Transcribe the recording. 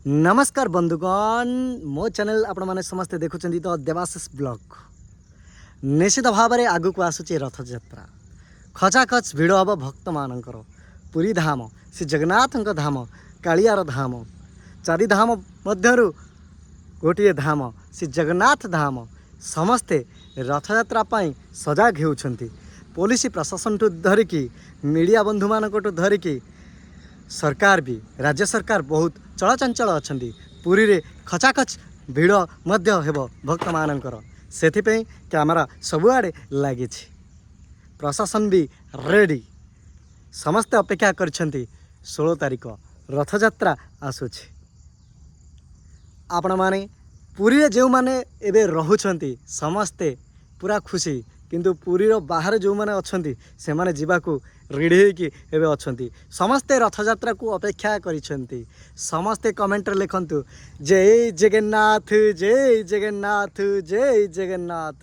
नमस्कार बंधुगण मो चैनल आपण मैंने समस्ते देखुं तो देवाशीष ब्लॉग निश्चित भाव में आगू को आसूची रथ यात्रा खचाखच भिड़ हम भक्त मानकर पुरी धाम श्री जगन्नाथ धाम कालियार धाम चारि धाम मध्यरु गोटे धाम श्री जगन्नाथ धाम समस्ते रथ यात्रा पाई सजाग होउछंती। पुलिस प्रशासन ठू धरिकी मीडिया बंधु मानक धरिकी सरकार भी राज्य सरकार बहुत चलचंचल अच्छा पुरी रे खचाखच भिड़ मध्य हेब भक्त मानकर से कैमेरा सबुआड़े लगी प्रशासन भी रेडी समस्ते अपेक्षा कर 16 तारिख रथ यात्रा आसूची। आपण माने पुरी रे जो माने एबे रहुछंती समस्ते पूरा खुशी किंतु पुरीर बाहर जो मैंने अच्छा से माने जीवाकू रेडी होगी अच्छा समस्ते रथयात्रा को अपेक्षा करिसेंती। समस्ते कमेंट लिखंतु जय जगन्नाथ जय जगन्नाथ जय जगन्नाथ।